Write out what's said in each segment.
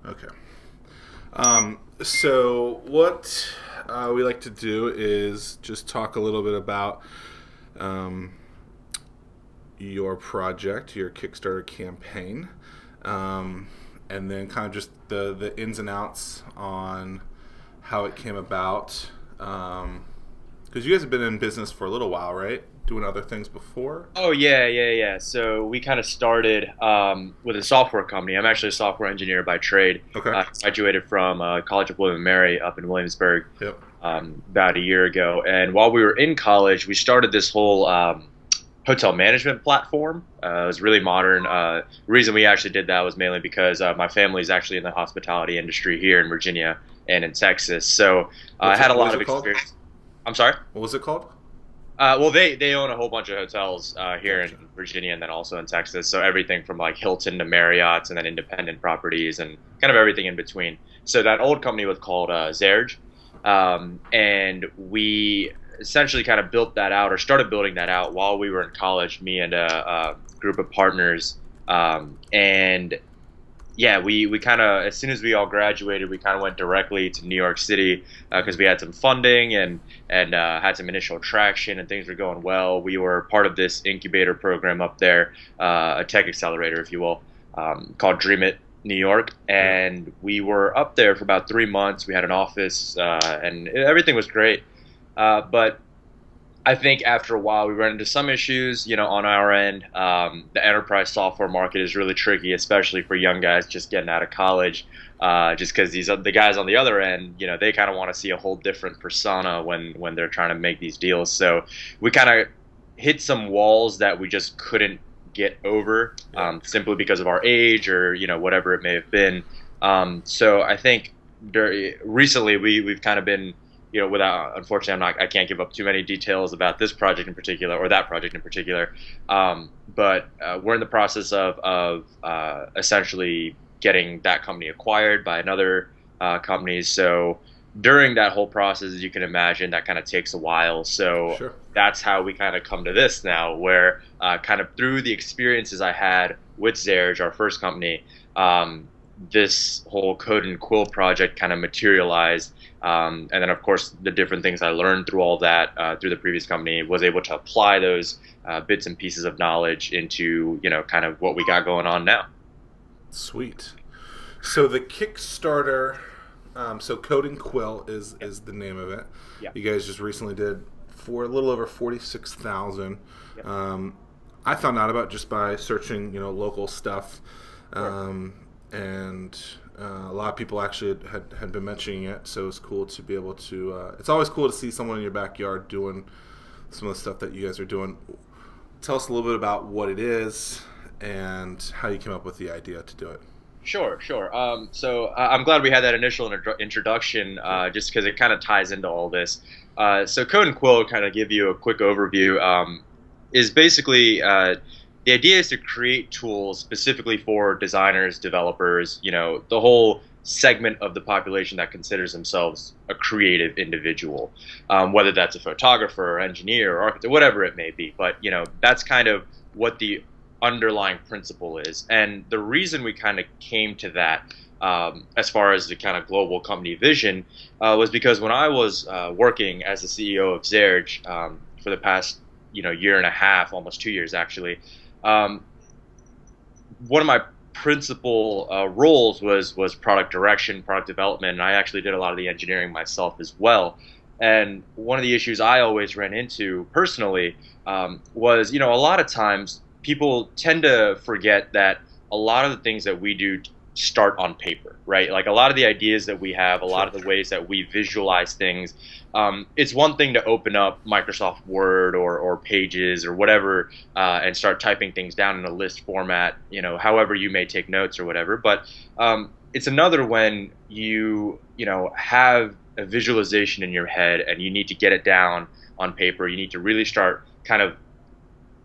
Okay. So what we like to do is just talk a little bit about um, your project, your Kickstarter campaign, um, and then kind of just the ins and outs on how it came about. Because you guys have been in business for a little while, right? Doing other things before. Oh yeah. So we kind of started with a software company. I'm actually a software engineer by trade. Okay. I graduated from College of William and Mary up in Williamsburg Yep. about a year ago. And while we were in college, we started this whole hotel management platform. It was really modern. The reason we actually did that was mainly because my family is actually in the hospitality industry here in Virginia and in Texas. So I What's had it? a What lot was of it called? experience. I'm sorry. What was it called? Well, they own a whole bunch of hotels here in Gotcha. Virginia and then also in Texas. So everything from like Hilton to Marriott's and then independent properties and kind of everything in between. So that old company was called Zerge, and we essentially kind of built that out or started building that out while we were in college. Me and a group of partners, and yeah, we kind of as soon as we all graduated, we kind of went directly to New York City because we had some funding and had some initial traction and things were going well. We were part of this incubator program up there, a tech accelerator, if you will, called Dream It New York, Yeah. and we were up there for about 3 months. We had an office, and everything was great, but I think after a while we run into some issues, on our end. The enterprise software market is really tricky, especially for young guys just getting out of college. Just because the guys on the other end, they kind of want to see a whole different persona when they're trying to make these deals. So we kind of hit some walls that we just couldn't get over, Yeah. simply because of our age or whatever it may have been. So I think recently we've kind of been without unfortunately I can't give up too many details about this project in particular or that project in particular, but we're in the process of essentially getting that company acquired by another company. So during that whole process, as you can imagine, that kind of takes a while. So Sure. that's how we kind of come to this now, where kind of through the experiences I had with Zerge, our first company, this whole code and quill project kind of materialized. And then, of course, the different things I learned through all that through the previous company was able to apply those bits and pieces of knowledge into, kind of what we got going on now. Sweet. So the Kickstarter, so Coding Quill is the name of it. Yeah. You guys just recently did for a little over 46,000. Yep. I found out about just by searching, local stuff, Sure. and a lot of people actually had been mentioning it. So it's cool to be able to. It's always cool to see someone in your backyard doing some of the stuff that you guys are doing. Tell us a little bit about what it is and how you came up with the idea to do it. Sure. So I'm glad we had that initial introduction, just because it kind of ties into all this. So Code and Quill, kind of give you a quick overview, is basically the idea is to create tools specifically for designers, developers, the whole segment of the population that considers themselves a creative individual, whether that's a photographer, or engineer, or architect, whatever it may be. But that's kind of what the underlying principle is. And the reason we kind of came to that, as far as the kind of global company vision, was because when I was working as the CEO of Zerge for the past year and a half, almost 2 years actually, um, one of my principal roles was product direction, product development, and I actually did a lot of the engineering myself as well. And one of the issues I always ran into personally, was, a lot of times people tend to forget that a lot of the things that we do start on paper, right? Like a lot of the ideas that we have, a lot Sure. of the ways that we visualize things. It's one thing to open up Microsoft Word or Pages or whatever, and start typing things down in a list format, however you may take notes or whatever. But it's another when have a visualization in your head and you need to get it down on paper. You need to really start kind of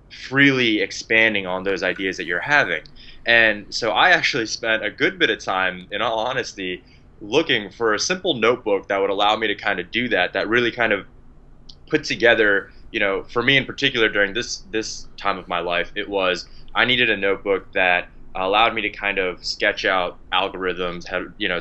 freely expanding on those ideas that you're having. And so I actually spent a good bit of time, in all honesty, looking for a simple notebook that would allow me to kind of do that, that really kind of put together, for me in particular during this time of my life, it was I needed a notebook that allowed me to kind of sketch out algorithms,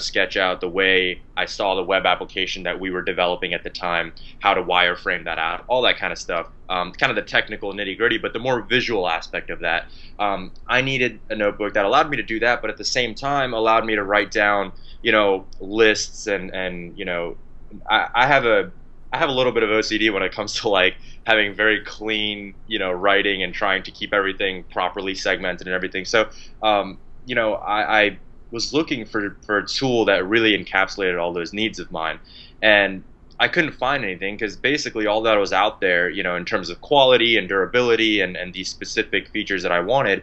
sketch out the way I saw the web application that we were developing at the time, how to wireframe that out, all that kind of stuff. Kind of the technical nitty gritty, but the more visual aspect of that. I needed a notebook that allowed me to do that, but at the same time allowed me to write down, lists and I have a little bit of OCD when it comes to like having very clean, writing and trying to keep everything properly segmented and everything. So, I was looking for a tool that really encapsulated all those needs of mine, and I couldn't find anything because basically all that was out there, in terms of quality and durability and these specific features that I wanted,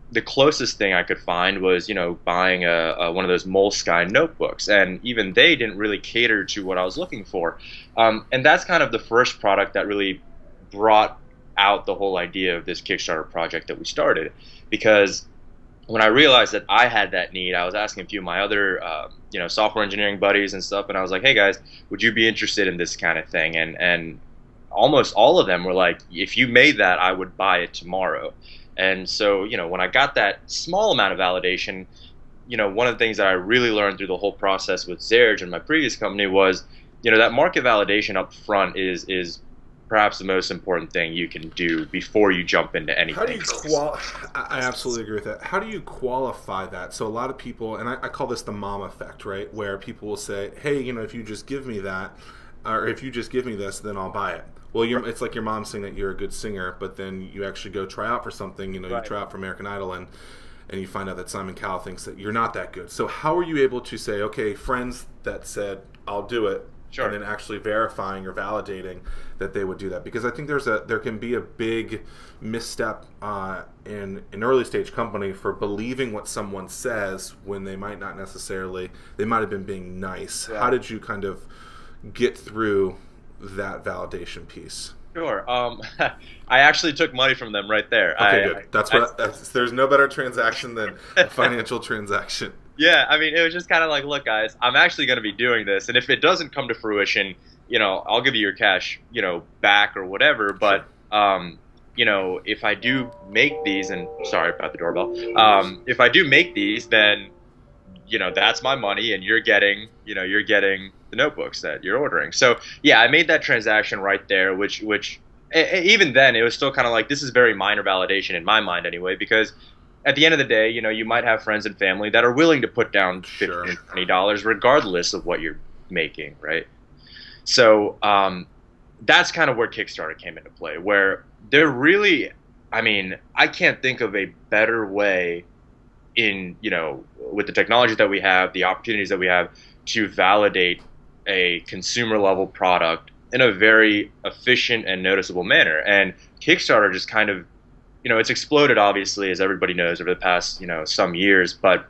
the closest thing I could find was, buying one of those Moleskine notebooks, and even they didn't really cater to what I was looking for. And that's kind of the first product that really brought out the whole idea of this Kickstarter project that we started, because when I realized that I had that need, I was asking a few of my other, software engineering buddies and stuff, and I was like, "Hey guys, would you be interested in this kind of thing?" And almost all of them were like, "If you made that, I would buy it tomorrow." And so, when I got that small amount of validation, one of the things that I really learned through the whole process with Zerge and my previous company was, that market validation up front is perhaps the most important thing you can do before you jump into anything. How do you I absolutely agree with that. How do you qualify that? So a lot of people, and I call this the mom effect, right? Where people will say, hey, if you just give me that, or if you just give me this, then I'll buy it. Well, it's like your mom saying that you're a good singer, but then you actually go try out for something. You try out for American Idol, and you find out that Simon Cowell thinks that you're not that good. So how are you able to say, okay, friends that said, I'll do it, Sure. and then actually verifying or validating that they would do that? Because I think there can be a big misstep in an early stage company for believing what someone says when they might not necessarily, they might have been being nice. Yeah. How did you kind of get through that validation piece? Sure. I actually took money from them right there. Okay, good. There's no better transaction than a financial transaction. Yeah, I mean, it was just kind of like, look, guys, I'm actually going to be doing this, and if it doesn't come to fruition, I'll give you your cash, back or whatever. But, if I do make these, and sorry about the doorbell, if I do make these, then, that's my money, and you're getting the notebooks that you're ordering. So yeah, I made that transaction right there, which even then it was still kind of like, this is very minor validation in my mind anyway, because at the end of the day, you might have friends and family that are willing to put down $15 and $20 regardless of what you're making, right? So that's kind of where Kickstarter came into play, where they're really, I can't think of a better way with the technology that we have, the opportunities that we have to validate a consumer level product in a very efficient and noticeable manner. And Kickstarter just kind of, it's exploded, obviously, as everybody knows, over the past, some years, but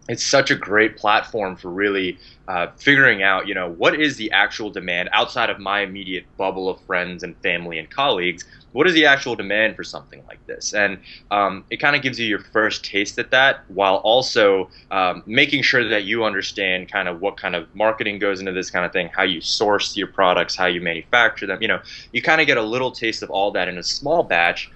it's such a great platform for really figuring out, what is the actual demand outside of my immediate bubble of friends and family and colleagues. What is the actual demand for something like this? And it kind of gives you your first taste at that, while also making sure that you understand kind of what kind of marketing goes into this kind of thing, how you source your products, how you manufacture them. You kind of get a little taste of all that in a small batch,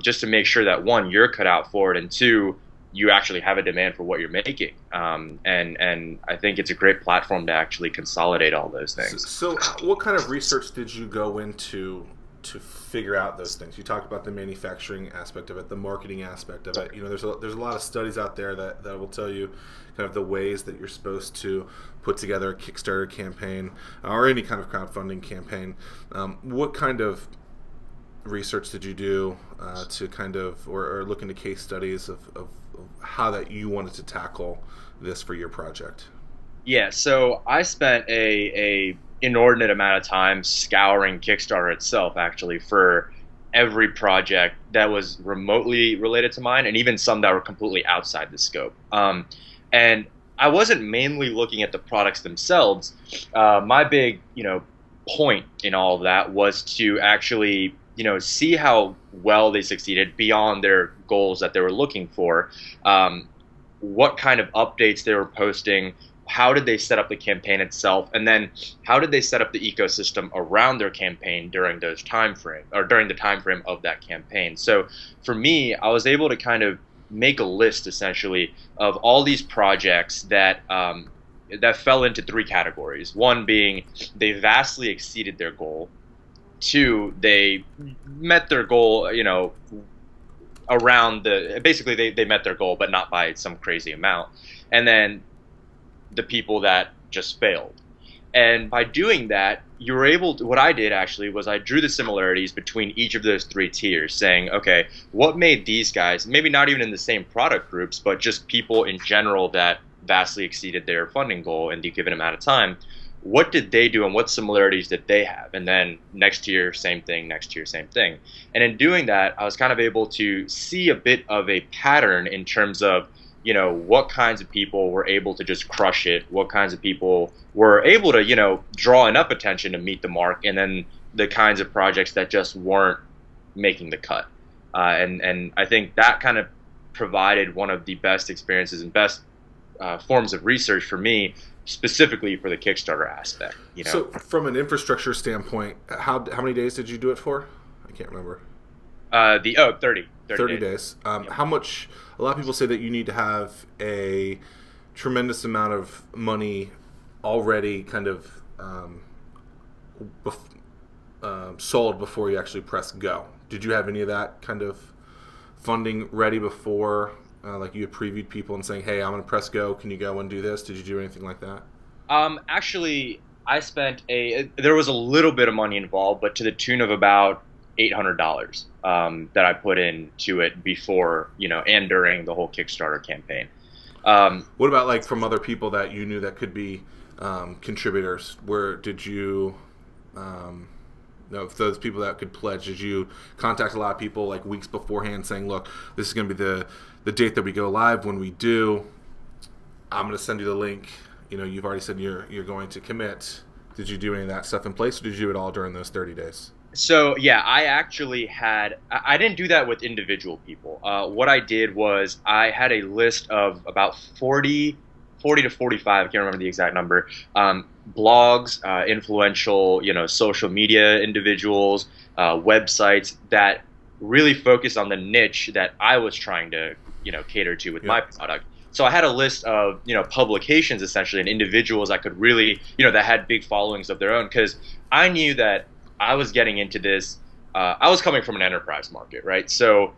just to make sure that, one, you're cut out for it, and two, you actually have a demand for what you're making. And I think it's a great platform to actually consolidate all those things. So what kind of research did you go into to figure out those things? You talked about the manufacturing aspect of it, the marketing aspect of it. There's a lot of studies out there that will tell you kind of the ways that you're supposed to put together a Kickstarter campaign or any kind of crowdfunding campaign. What kind of research did you do to kind of, or look into case studies of how that you wanted to tackle this for your project? Yeah, so I spent a inordinate amount of time scouring Kickstarter itself, actually, for every project that was remotely related to mine, and even some that were completely outside the scope. And I wasn't mainly looking at the products themselves. My big, point in all of that was to actually, see how well they succeeded beyond their goals that they were looking for. What kind of updates they were posting, how did they set up the campaign itself, and then how did they set up the ecosystem around their campaign during during the time frame of that campaign. So for me, I was able to kind of make a list essentially of all these projects that that fell into three categories. One being they vastly exceeded their goal. Two, they met their goal, around basically they met their goal, but not by some crazy amount. And then the people that just failed. And by doing that, you were able to, what I did actually was I drew the similarities between each of those three tiers, saying, okay, what made these guys, maybe not even in the same product groups, but just people in general that vastly exceeded their funding goal in the given amount of time, what did they do and what similarities did they have? And then next year, same thing, next year, same thing. And in doing that, I was kind of able to see a bit of a pattern in terms of, what kinds of people were able to just crush it, what kinds of people were able to, draw enough attention to meet the mark, and then the kinds of projects that just weren't making the cut. And I think that kind of provided one of the best experiences and best forms of research for me, specifically for the Kickstarter aspect. So from an infrastructure standpoint, how many days did you do it for? I can't remember. 30 days. Yep. How much? A lot of people say that you need to have a tremendous amount of money already kind of sold before you actually press go. Did you have any of that kind of funding ready before, like you had previewed people and saying, hey, I'm going to press go, can you go and do this? Did you do anything like that? Actually, I spent there was a little bit of money involved, but to the tune of about $800 that I put into it before, and during the whole Kickstarter campaign. What about like from other people that you knew that could be contributors? Where did you, if those people that could pledge, did you contact a lot of people like weeks beforehand saying, look, this is going to be the date that we go live. When we do, I'm going to send you the link. You've already said you're going to commit. Did you do any of that stuff in place, or did you do it all during those 30 days? So yeah, I actually I didn't do that with individual people. What I did was I had a list of about 40 to 45, I can't remember the exact number, blogs, influential, social media individuals, websites that really focus on the niche that I was trying to, cater to with my product. So I had a list of, publications essentially and individuals I could really, that had big followings of their own, because I knew that I was getting into this. I was coming from an enterprise market, right? So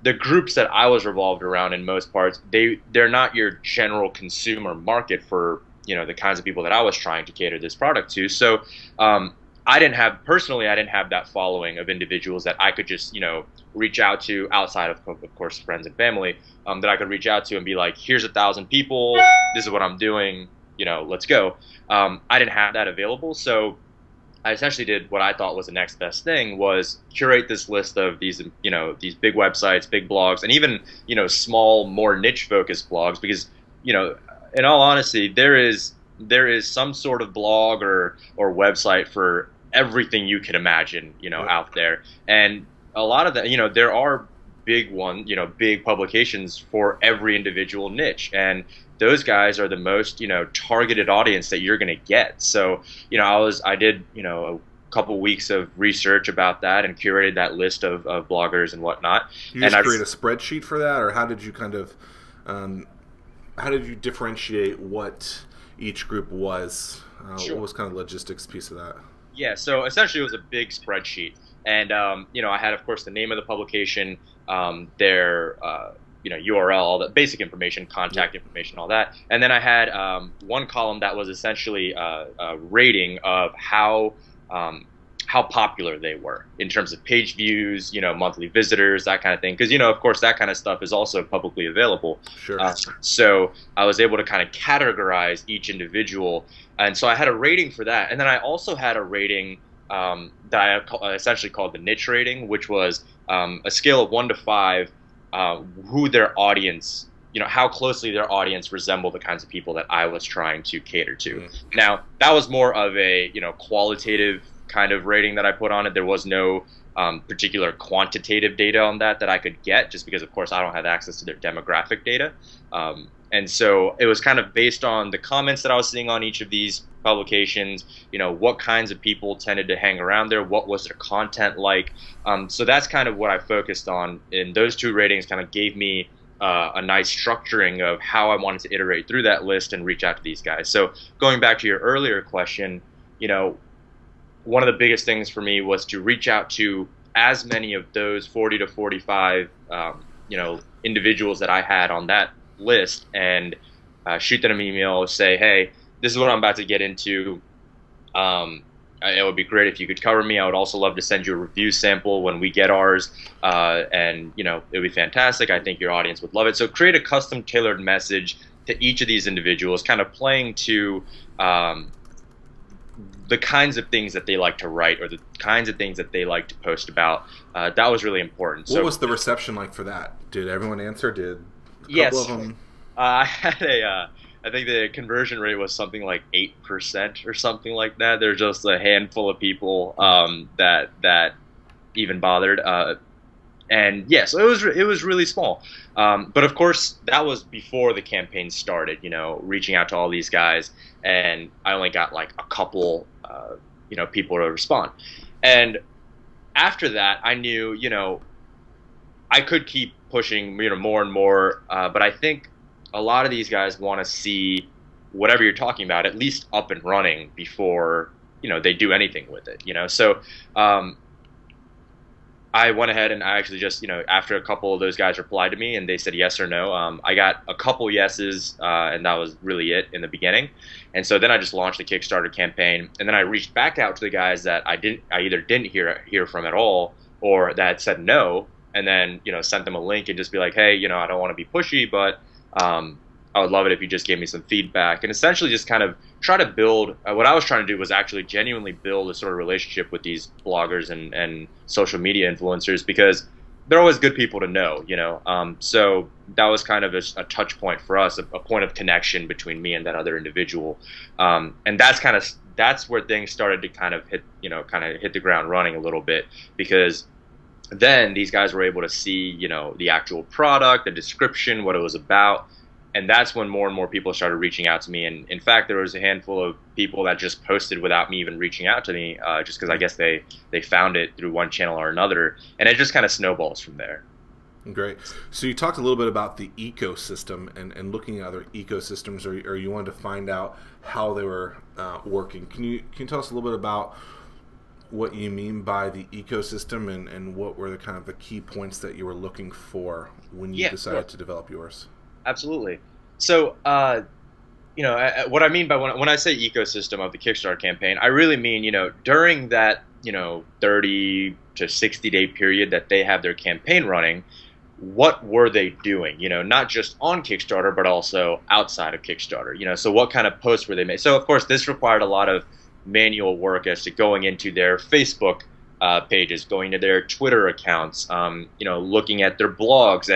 the groups that I was revolved around in most parts, they're not your general consumer market for, the kinds of people that I was trying to cater this product to. So I didn't have that following of individuals that I could just, reach out to outside of course, friends and family, that I could reach out to and be like, here's 1,000 people. This is what I'm doing. Let's go. I didn't have that available. So I essentially did what I thought was the next best thing, was curate this list of these, these big websites, big blogs, and even, small, more niche focused blogs, because, in all honesty, there is some sort of blog or website for everything you could imagine, out there. And a lot of that, there are big publications for every individual niche. And those guys are the most, targeted audience that you're going to get. So, I did, a couple weeks of research about that and curated that list of bloggers and whatnot. You just create a spreadsheet for that, or how did you kind of, how did you differentiate what each group was? Sure. What was kind of the logistics piece of that? Yeah, so essentially it was a big spreadsheet. And, I had, of course, the name of the publication, their URL, all the basic information, contact information, all that. And then I had one column that was essentially a rating of how popular they were in terms of page views, monthly visitors, that kind of thing. Because, of course, that kind of stuff is also publicly available. Sure. So I was able to kind of categorize each individual. And so I had a rating for that. And then I also had a rating that I essentially called the niche rating, which was a scale of 1 to 5, who their audience, how closely their audience resembled the kinds of people that I was trying to cater to. Mm-hmm. Now, that was more of a, qualitative kind of rating that I put on it. There was no particular quantitative data on that I could get, just because, of course, I don't have access to their demographic data. And so it was kind of based on the comments that I was seeing on each of these publications, what kinds of people tended to hang around there, what was their content like. So that's kind of what I focused on, and those two ratings kind of gave me a nice structuring of how I wanted to iterate through that list and reach out to these guys. So going back to your earlier question, you know, one of the biggest things for me was to reach out to as many of those 40 to 45, individuals that I had on that list and shoot them an email, say, hey, this is what I'm about to get into. It would be great if you could cover me. I would also love to send you a review sample when we get ours. And, it would be fantastic. I think your audience would love it. So create a custom tailored message to each of these individuals, kind of playing to the kinds of things that they like to write or the kinds of things that they like to post about. That was really important. What was the reception like for that? Did everyone answer? Did a couple Yes. of them? I had I think the conversion rate was something like 8% or something like that. There's just a handful of people that even bothered. And yeah, so it was really small. But of course, that was before the campaign started. Reaching out to all these guys, and I only got like a couple, people to respond. And after that, I knew, I could keep pushing, more and more. But I think a lot of these guys want to see whatever you're talking about at least up and running before they do anything with it. So I went ahead and I actually just after a couple of those guys replied to me and they said yes or no. I got a couple yeses and that was really it in the beginning. And so then I just launched the Kickstarter campaign, and then I reached back out to the guys that I either didn't hear from at all, or that said no, and then sent them a link and just be like, hey, I don't want to be pushy, but I would love it if you just gave me some feedback, and essentially just kind of try to build. What I was trying to do was actually genuinely build a sort of relationship with these bloggers and social media influencers, because they're always good people to know, So that was kind of a touch point for us, a point of connection between me and that other individual, and that's where things started to kind of hit the ground running a little bit, because then these guys were able to see, the actual product, the description, what it was about. And that's when more and more people started reaching out to me. And in fact, there was a handful of people that just posted without me even reaching out to me, just because I guess they found it through one channel or another. And it just kind of snowballs from there. Great. So you talked a little bit about the ecosystem and looking at other ecosystems, or you wanted to find out how they were working. Can you tell us a little bit about what you mean by the ecosystem and what were the key points that you were looking for when you decided to develop yours? Absolutely. So, what I mean by when I say ecosystem of the Kickstarter campaign, I really mean, during that, 30 to 60 day period that they have their campaign running, what were they doing? Not just on Kickstarter, but also outside of Kickstarter. So what kind of posts were they making? So, of course, this required a lot of manual work as to going into their Facebook pages, going to their Twitter accounts, looking at their blogs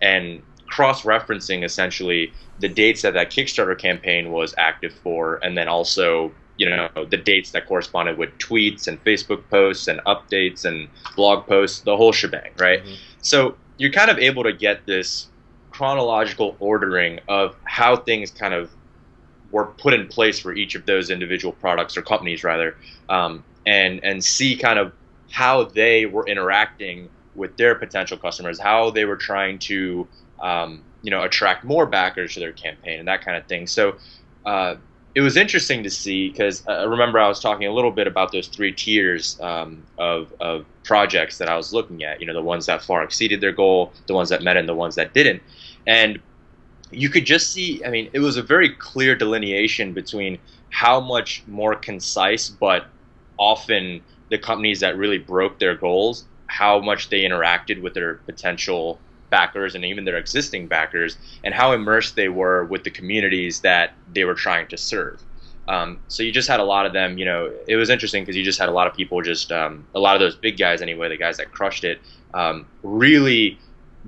and cross-referencing essentially the dates that Kickstarter campaign was active for, and then also the dates that corresponded with tweets and Facebook posts and updates and blog posts, the whole shebang, right? Mm-hmm. So you're kind of able to get this chronological ordering of how things kind of were put in place for each of those individual products, or companies rather, and see kind of how they were interacting with their potential customers, how they were trying to attract more backers to their campaign and that kind of thing. So it was interesting to see, because remember I was talking a little bit about those three tiers of projects that I was looking at, the ones that far exceeded their goal, the ones that met it, and the ones that didn't. And you could just see, it was a very clear delineation between how much more concise, but often the companies that really broke their goals, how much they interacted with their potential backers and even their existing backers, and how immersed they were with the communities that they were trying to serve. So you just had a lot of them, it was interesting because you just had a lot of people, just a lot of those big guys anyway, the guys that crushed it, really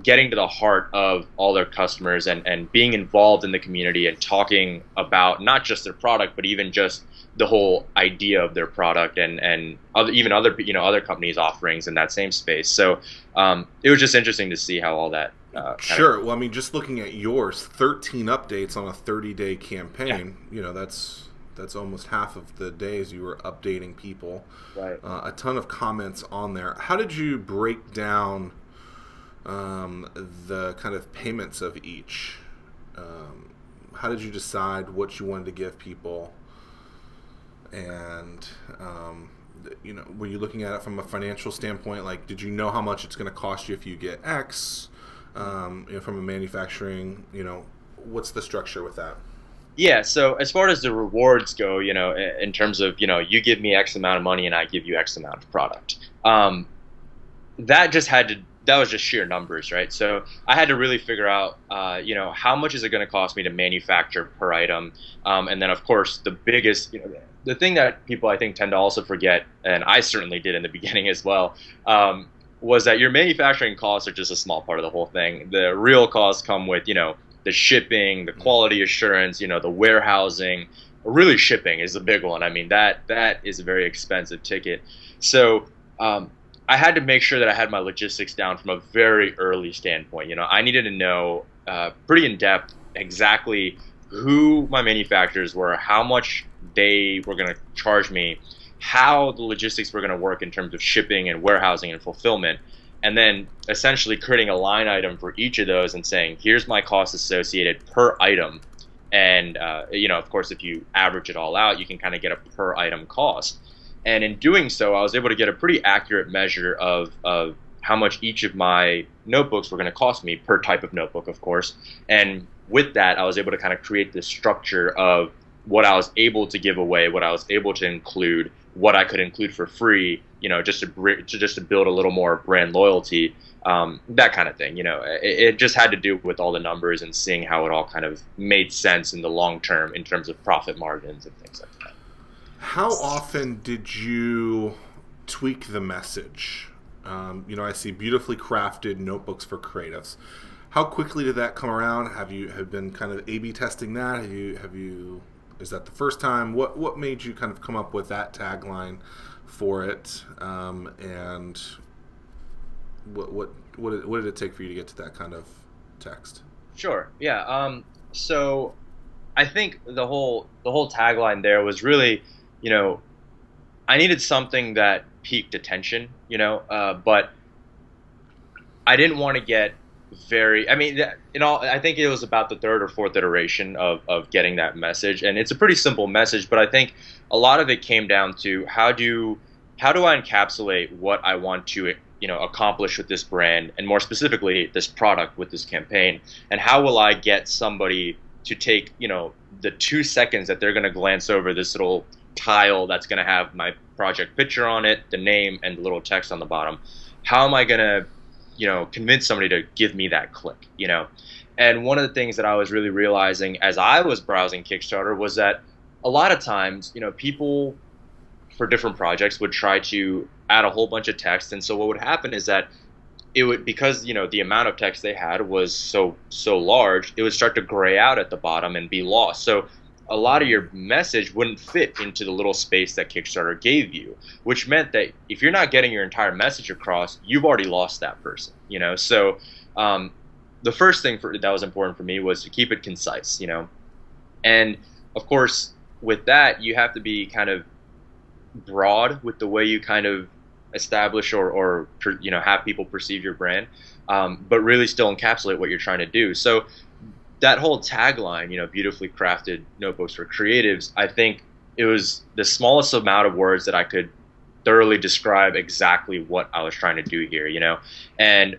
getting to the heart of all their customers and being involved in the community and talking about not just their product, but even just the whole idea of their product and even other companies' offerings in that same space. So it was just interesting to see how all that. Sure. Well, just looking at yours, 13 updates on a 30-day campaign. Yeah. That's almost half of the days you were updating people. Right. A ton of comments on there. How did you break down the kind of payments of each. How did you decide what you wanted to give people? And were you looking at it from a financial standpoint? Like, did you know how much it's going to cost you if you get X? From a manufacturing, what's the structure with that? Yeah, so as far as the rewards go, in terms of, you give me X amount of money and I give you X amount of product. That was just sheer numbers, right? So I had to really figure out, how much is it going to cost me to manufacture per item? And then of course the biggest, the thing that people I think tend to also forget, and I certainly did in the beginning as well, was that your manufacturing costs are just a small part of the whole thing. The real costs come with, the shipping, the quality assurance, the warehousing. Really, shipping is a big one. I mean, that is a very expensive ticket. So I had to make sure that I had my logistics down from a very early standpoint. I needed to know pretty in depth exactly who my manufacturers were, how much they were going to charge me, how the logistics were going to work in terms of shipping and warehousing and fulfillment, and then essentially creating a line item for each of those and saying, here's my cost associated per item. And, of course, if you average it all out, you can kind of get a per item cost. And in doing so, I was able to get a pretty accurate measure of how much each of my notebooks were going to cost me per type of notebook, of course. And with that, I was able to kind of create this structure of what I was able to give away, what I was able to include, what I could include for free, just to build a little more brand loyalty, that kind of thing. It just had to do with all the numbers and seeing how it all kind of made sense in the long term in terms of profit margins and things like that. How often did you tweak the message? I see beautifully crafted notebooks for creatives. How quickly did that come around? Have been kind of A/B testing that? Is that the first time? What made you kind of come up with that tagline for it? And what did it take for you to get to that kind of text? Sure. Yeah. So I think the whole tagline there was really, I needed something that piqued attention, but I didn't want to get I think it was about the third or fourth iteration of getting that message. And it's a pretty simple message, but I think a lot of it came down to how do I encapsulate what I want to, accomplish with this brand, and more specifically this product with this campaign, and how will I get somebody to take, the 2 seconds that they're going to glance over this little tile that's going to have my project picture on it, the name, and the little text on the bottom. How am I going to convince somebody to give me that click, And one of the things that I was really realizing as I was browsing Kickstarter was that a lot of times, people for different projects would try to add a whole bunch of text. And so what would happen is that it would, because, the amount of text they had was so large, it would start to gray out at the bottom and be lost. So a lot of your message wouldn't fit into the little space that Kickstarter gave you, which meant that if you're not getting your entire message across, you've already lost that person, So the first thing that was important for me was to keep it concise, And of course, with that, you have to be kind of broad with the way you kind of establish or have people perceive your brand, but really still encapsulate what you're trying to do. So that whole tagline, beautifully crafted notebooks for creatives, I think it was the smallest amount of words that I could thoroughly describe exactly what I was trying to do here, and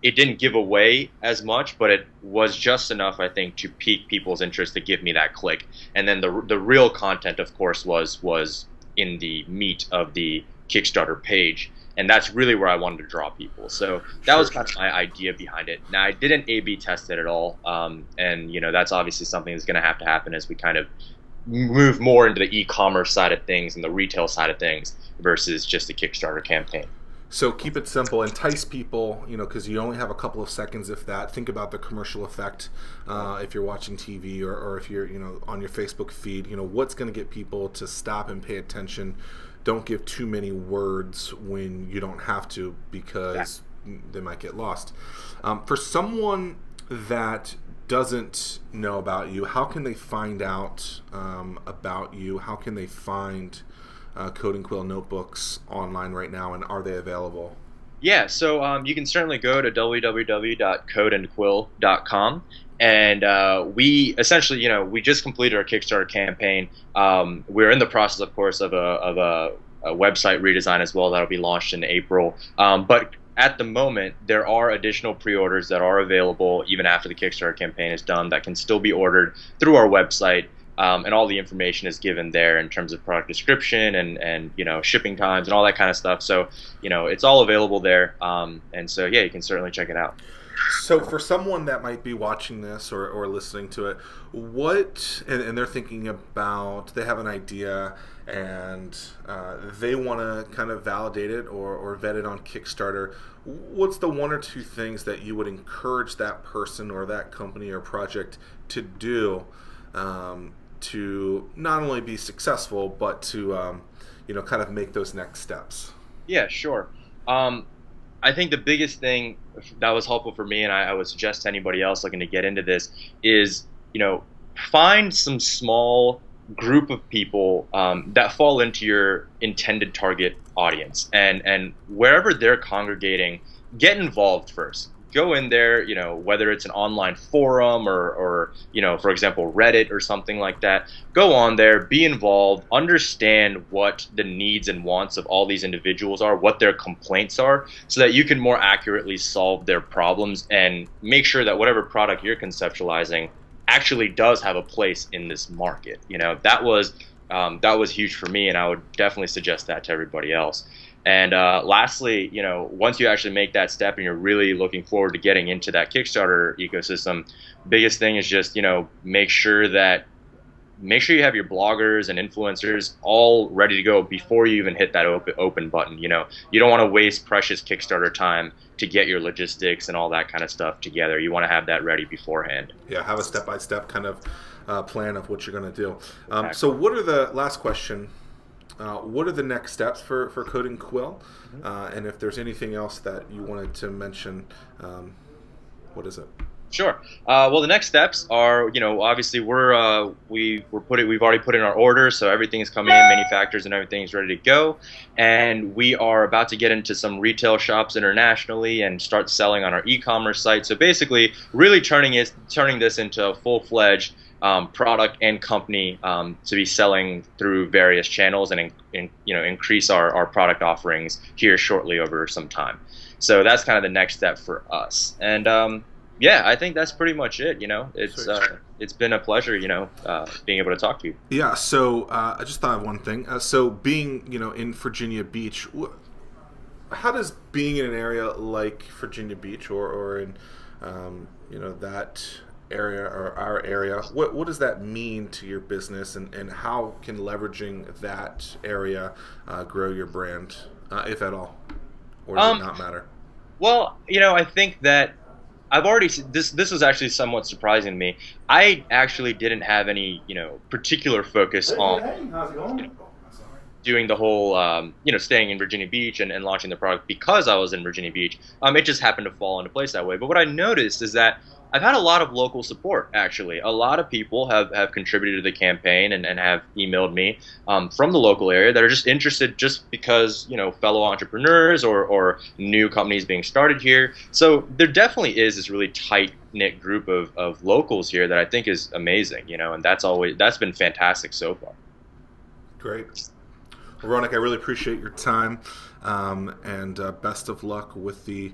it didn't give away as much, but it was just enough, I think, to pique people's interest to give me that click. And then the real content, of course, was in the meat of the Kickstarter page. And that's really where I wanted to draw people. So that was kind of my idea behind it. Now, I didn't A/B test it at all. And, that's obviously something that's going to happen as we kind of move more into the e-commerce side of things and the retail side of things versus just the Kickstarter campaign. So keep it simple, entice people, because you only have a couple of seconds, if that. Think about the commercial effect if you're watching TV or if you're, on your Facebook feed. What's going to get people to stop and pay attention. Don't give too many words when you don't have to, because they might get lost. For someone that doesn't know about you, how can they find out about you? How can they find Code and Quill notebooks online right now, and are they available? Yeah, so you can certainly go to www.codeandquill.com. And we essentially, we just completed our Kickstarter campaign. We're in the process, of course, of a website redesign as well that'll be launched in April. But at the moment, there are additional pre-orders that are available even after the Kickstarter campaign is done that can still be ordered through our website. And all the information is given there in terms of product description and shipping times and all that kind of stuff. So it's all available there. And so yeah, you can certainly check it out. So, for someone that might be watching this or listening to it, and they're thinking about, they have an idea and they want to kind of validate it or vet it on Kickstarter, what's the one or two things that you would encourage that person or that company or project to do to not only be successful, but to kind of make those next steps? Yeah, sure. Um, I think the biggest thing that was helpful for me, and I would suggest to anybody else looking to get into this, is find some small group of people that fall into your intended target audience, and wherever they're congregating, get involved first. Go in there, whether it's an online forum or for example, Reddit or something like that. Go on there, be involved, understand what the needs and wants of all these individuals are, what their complaints are, so that you can more accurately solve their problems and make sure that whatever product you're conceptualizing actually does have a place in this market. That was huge for me, and I would definitely suggest that to everybody else. And lastly, once you actually make that step and you're really looking forward to getting into that Kickstarter ecosystem, biggest thing is just make sure you have your bloggers and influencers all ready to go before you even hit that open button. You don't want to waste precious Kickstarter time to get your logistics and all that kind of stuff together. You want to have that ready beforehand. Yeah, have a step-by-step kind of plan of what you're going to do. Exactly. So what are the last question? What are the next steps for Code and Quill? And if there's anything else that you wanted to mention, what is it? Sure. Well, the next steps are, obviously we've already put in our order, so everything's coming in, manufacturers and everything's ready to go, and we are about to get into some retail shops internationally and start selling on our e-commerce site. So basically, really turning this into a full-fledged product and company to be selling through various channels and increase our product offerings here shortly over some time. So that's kind of the next step for us. And yeah, I think that's pretty much it. It's been a pleasure, being able to talk to you. Yeah. So I just thought of one thing. So being, in Virginia Beach, how does being in an area like Virginia Beach or in, that area or our area, what does that mean to your business, and how can leveraging that area grow your brand, if at all, or does it not matter? Well, I think that I've already this was actually somewhat surprising to me. I actually didn't have any particular focus on How's it going? doing the whole staying in Virginia Beach and launching the product because I was in Virginia Beach. It just happened to fall into place that way. But what I noticed is that I've had a lot of local support, actually. A lot of people have contributed to the campaign and have emailed me from the local area that are just interested just because, fellow entrepreneurs or new companies being started here. So there definitely is this really tight-knit group of locals here that I think is amazing, and that's been fantastic so far. Great. Well, Ronak, I really appreciate your time, and best of luck with the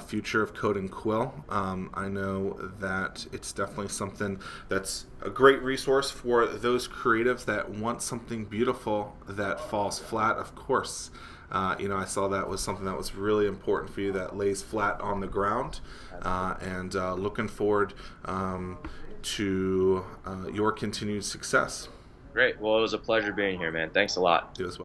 future of Code and Quill. I know that it's definitely something that's a great resource for those creatives that want something beautiful that falls flat, of course. I saw that was something that was really important for you, that lays flat on the ground, and looking forward to your continued success. Great. Well, it was a pleasure being here, man. Thanks a lot. You as well.